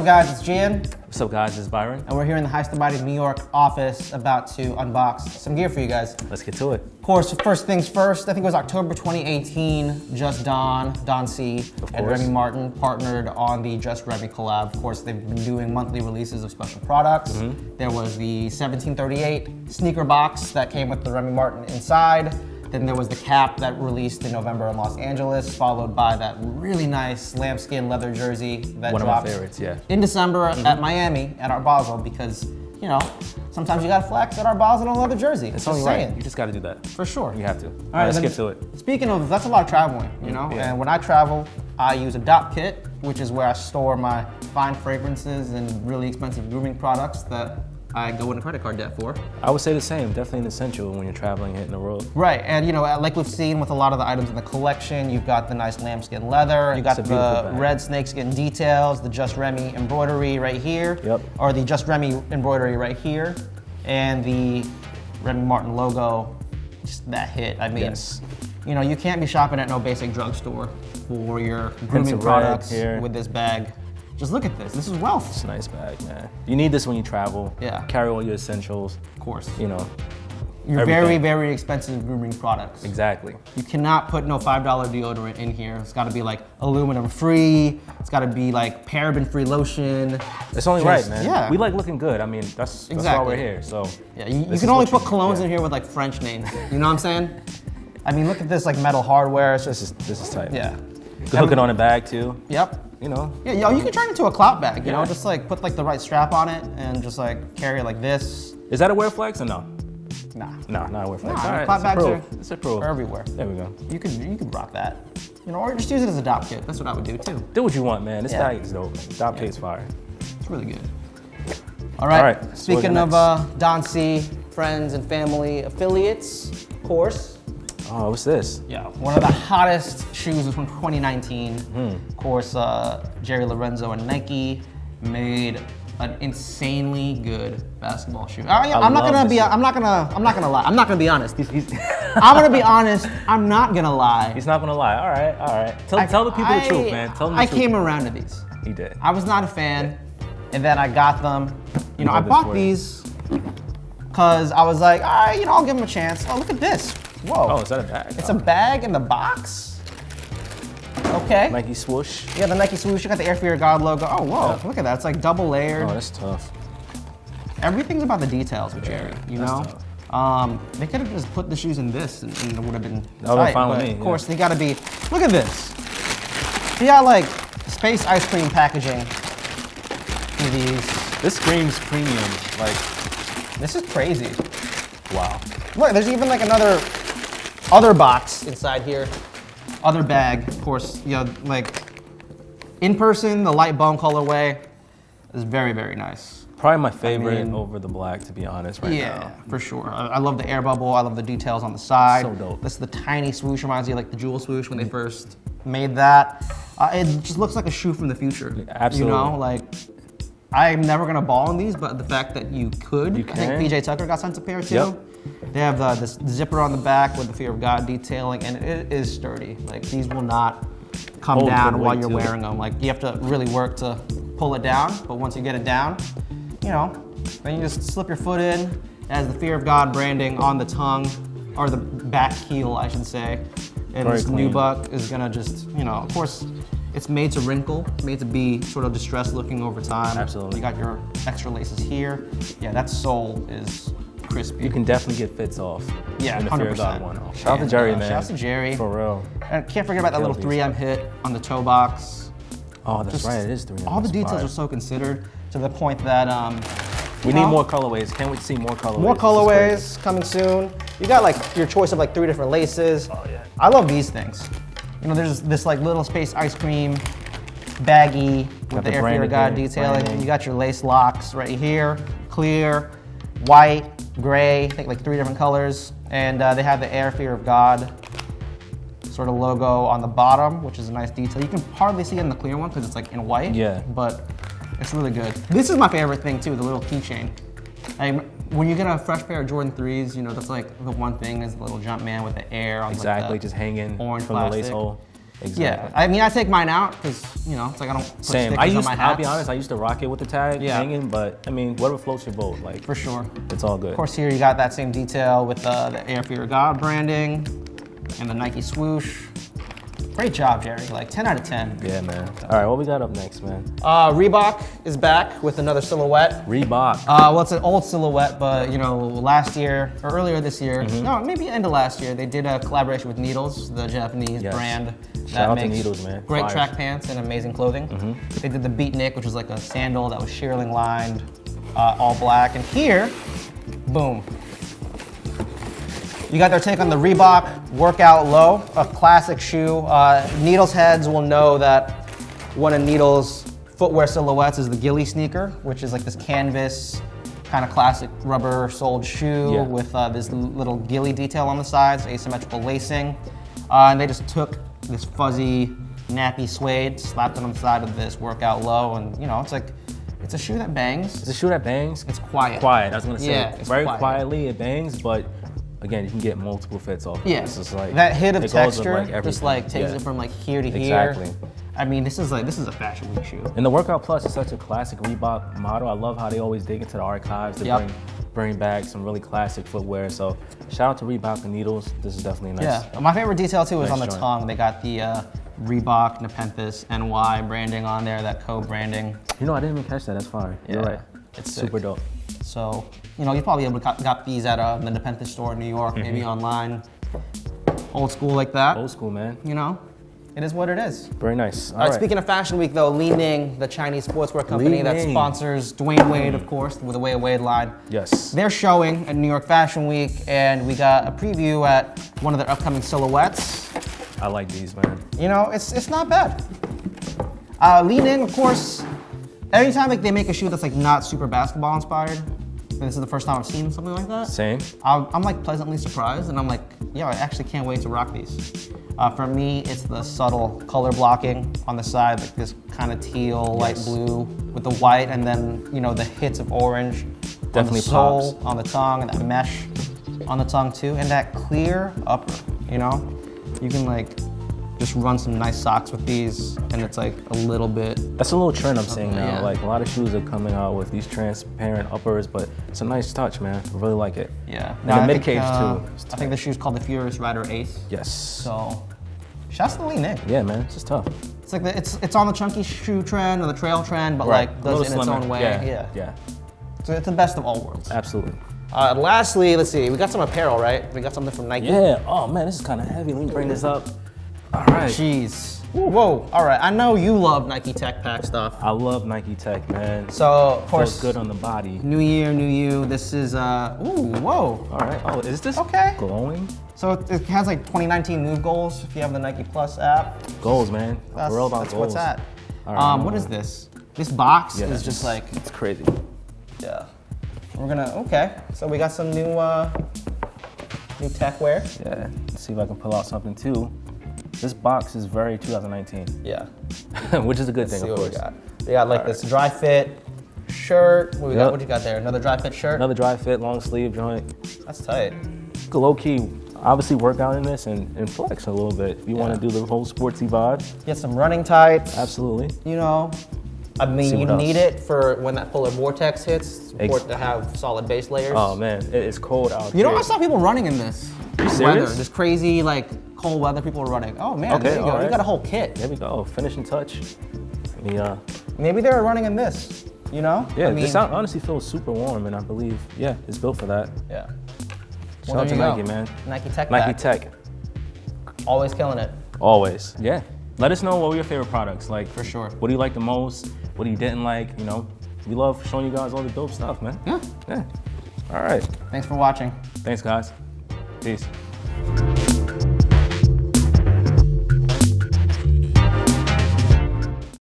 guys? It's Gian. What's up, guys? It's Byron. And we're here in the Highsnobiety New York office about to unbox some gear for you guys. Let's get to it. Of course, first things first, I think it was October 2018, Just Don C, and Remy Martin partnered on the Just Remy collab. Of course, they've been doing monthly releases of special products. There was the 1738 sneaker box that came with the Remy Martin inside. Then there was the cap that released in November in Los Angeles, followed by that really nice lambskin leather jersey that One dropped of my favorites, yeah. in December at Miami at Art Basel because, you know, sometimes you gotta flex at Art Basel on a leather jersey. It's only right. You just gotta do that. For sure. You have to. All right, let's get to it. Speaking of, that's a lot of traveling, you know? Yeah. And when I travel, I use a dopp kit, which is where I store my fine fragrances and really expensive grooming products that I go into credit card debt for. I would say the same. Definitely an essential when you're traveling, hitting the road. Right, and you know, like we've seen with a lot of the items in the collection, you've got the nice lambskin leather, you got the red snakeskin details, the Just Remy embroidery right here, or the Just Remy embroidery right here, and the Remy Martin logo, just that hit. I mean, you know, you can't be shopping at no basic drugstore for your grooming products with this bag. Just look at this. This is wealth. It's a nice bag, man. You need this when you travel. Yeah. Carry all your essentials. Of course. You know. Your very, very expensive grooming products. Exactly. You cannot put no $5 deodorant in here. It's got to be like aluminum free. It's got to be like paraben free lotion. It's only right, man. Yeah. We like looking good. I mean, that's why we're here. So. Yeah. You can only put colognes in here with like French names. You know what I'm saying? I mean, look at this like metal hardware. It's just this is tight. Yeah. You can hook it on a bag too. Yep. You know. Yeah, yo, you can turn it into a clout bag, you know, just like put like the right strap on it and just like carry it like this. Is that a wear flex or no? Nah. No, not a wear flex. Nah, all right, clout bags are everywhere. There we go. You could rock that. You know, or just use it as a dopp kit. That's what I would do too. Do what you want, man. This bag is dope. Dopp kit's fire. It's really good. All right. Speaking of Don C, friends and family affiliates, of course. Oh, what's this? Yeah, one of the hottest shoes is from 2019. Of course, Jerry Lorenzo and Nike made an insanely good basketball shoe. I'm not gonna lie. I'm not gonna be honest. I'm gonna be honest. I'm not gonna lie. He's not gonna lie. All right. Tell the people the truth, man. Tell them the truth. I came around to these. He did. I was not a fan, and then I got them. You know, I bought these because I was like, all right, you know, I'll give them a chance. Oh, look at this. Whoa. Oh, is that a bag? It's a bag in the box? Okay. Nike swoosh. Yeah, the Nike swoosh. You got the Air Fear God logo. Oh, whoa. Look at that. It's like double layered. Oh, that's tough. Everything's about the details with Jerry, you know? They could have just put the shoes in this and it would have been tight, fine with but me, of course, they got to be, look at this. See how like space ice cream packaging for these. This screams premium. Like, this is crazy. Wow. Look, there's even like another other box inside here. Other bag, of course, you know, like in person, the light bone colorway is very, very nice. Probably my favorite over the black, to be honest, right now. Yeah, for sure. I love the air bubble. I love the details on the side. So dope. This is the tiny swoosh, reminds you of like the jewel swoosh when they first made that. It just looks like a shoe from the future. Absolutely. You know, like I'm never gonna ball in these, but the fact that you could, I think PJ Tucker got sent a pair too. Yep. They have this zipper on the back with the Fear of God detailing, and it is sturdy. Like these will not come down while you're wearing them. Like you have to really work to pull it down, but once you get it down, you know, then you just slip your foot in. It has the Fear of God branding on the tongue, or the back heel, I should say. And this nubuck is gonna just, you know, of course, it's made to wrinkle, made to be sort of distressed looking over time. Absolutely. You got your extra laces here. Yeah, that sole is crispy. You can definitely get fits off. Yeah, in the 100%. Fear of God one. Shout out to Jerry, man. Shout out to Jerry. For real. And can't forget about that little 3M hit on the toe box. Oh, that's right, it is 3M. All the details are so considered to the point that we need more colorways. Can't wait to see more colorways. More colorways coming soon. You got like your choice of like 3 different laces. Oh yeah. I love these things. You know, there's this like little space ice cream baggie with the Air Fear of God detailing. You got your lace locks right here, clear, white, gray, I think like 3 different colors. And they have the Air Fear of God sort of logo on the bottom, which is a nice detail. You can hardly see it in the clear one because it's like in white. Yeah. But it's really good. This is my favorite thing too, the little keychain. When you get a fresh pair of Jordan 3s, you know, that's like the one thing is the little jump man with the air on exactly, like the just hanging orange from plastic. the lace hole. Exactly. Yeah, I mean, I take mine out because, you know, it's like I don't put Same. stickers on my hats. I'll be honest, I used to rock it with the tag hanging, but I mean, whatever floats your boat, like. For sure. It's all good. Of course, here you got that same detail with the Air Fear of God branding and the Nike swoosh. Great job, Jerry. Like 10 out of 10. Yeah, man. All right, what we got up next, man? Reebok is back with another silhouette. Reebok. Well, it's an old silhouette, but you know, last year or earlier this year, no, maybe end of last year, they did a collaboration with Needles, the Japanese brand Shout out that to makes Needles, man. great Fires. track pants and amazing clothing. They did the Beatnik, which was like a sandal that was shearling lined, all black. And here, boom. You got their take on the Reebok Workout Low, a classic shoe. Needles heads will know that one of Needles' footwear silhouettes is the Gilly sneaker, which is like this canvas, kind of classic rubber-soled shoe with this little Gilly detail on the sides, asymmetrical lacing. And they just took this fuzzy, nappy suede, slapped it on the side of this Workout Low, and you know, it's a shoe that bangs. It's a shoe that bangs. It's quiet. Quiet, I was gonna say. Yeah, it's very quiet. quietly, it bangs, but again, you can get multiple fits off. Yeah, It's just like, that hit of it goes with, texture like, just everything. like takes it from like here to here. Exactly. I mean, this is a fashion week shoe. And the Workout Plus is such a classic Reebok model. I love how they always dig into the archives to bring back some really classic footwear. So shout out to Reebok and Needles. This is definitely nice. Yeah, my favorite detail too is Nice on the joint. tongue. They got the Reebok, Nepenthes, NY branding on there, that co-branding. You know, I didn't even catch that. That's fire. You're Yeah, right. it's super sick. dope. So, you know, you're probably able to got these at the Nepenthes store in New York, maybe online. Old school like that. Old school, man. You know, it is what it is. Very nice. All right, speaking of Fashion Week though, Li Ning, the Chinese sportswear company that Li Ning. sponsors Dwayne Wade, of course, with the Way of Wade line. Yes. They're showing at New York Fashion Week, and we got a preview at one of their upcoming silhouettes. I like these, man. You know, it's not bad. Li Ning, of course, anytime like they make a shoe that's like not super basketball inspired, and this is the first time I've seen something like that. Same. I'm like pleasantly surprised, and I'm like, yeah, I actually can't wait to rock these. For me, it's the subtle color blocking on the side, like this kind of teal, light blue with the white, and then you know the hits of orange. Definitely on the sole, pops. on the tongue, and that mesh on the tongue too, and that clear upper. You know, you can like just run some nice socks with these, and it's like a little bit. That's a little trend I'm seeing now. Yeah. Like a lot of shoes are coming out with these transparent uppers, but it's a nice touch, man. I really like it. Yeah. And the mid cage too. I think the shoe's called the Furious Rider Ace. Yes. So, shouts to Li Ning. Yeah, man. It's just tough. It's like it's on the chunky shoe trend or the trail trend, but Right. like A does it in little its slimmer. own way. Yeah. So it's the best of all worlds. Absolutely. Lastly, let's see. We got some apparel, right? We got something from Nike. Yeah. Oh man, this is kind of heavy. Let me bring this up. All right. Jeez. Whoa. All right. I know you love Nike Tech Pack stuff. I love Nike Tech, man. So of course, Feels good on the body. New year, new you. This is whoa. All right. Oh, is this Okay. glowing? So it has like 2019 move goals if you have the Nike Plus app. Goals, man. That's, We're all about that's goals. what's at. All right, What is this? This box Yeah, is just like, it's crazy. yeah. We're gonna, okay. So we got some new tech wear. Yeah. Let's see if I can pull out something too. This box is very 2019, Yeah. which is a good Let's thing, see of what course. we got. We got like this dry fit shirt. What we got? Yep. What you got there? Another dry fit shirt? Another dry fit, long sleeve joint. That's tight. Low key, obviously work out in this and flex a little bit. If you want to do the whole sportsy vibe, Get some running tights. absolutely. You know, I mean, See you what need else? it for when that polar vortex hits. It's important to have solid base layers. Oh man, it's cold out You know, here. I saw people running in this. You Weather, serious? this crazy like cold weather. People are running. Oh man, Okay, there you go. all You right. got a whole kit. There we go, finishing touch. Yeah, Maybe they're running in this. You know? yeah. I mean, This honestly feels super warm, and I believe, yeah, it's built for that. yeah. Shout Well, out to there you Nike, go. man. Nike Tech Nike Pack. Tech, Always killing it. always. Yeah. Let us know what were your favorite products. Like, For sure. What do you like the most? What do you didn't like? You know, we love showing you guys all the dope stuff, man. Yeah. Yeah. All right. Thanks for watching. Thanks, guys. Peace.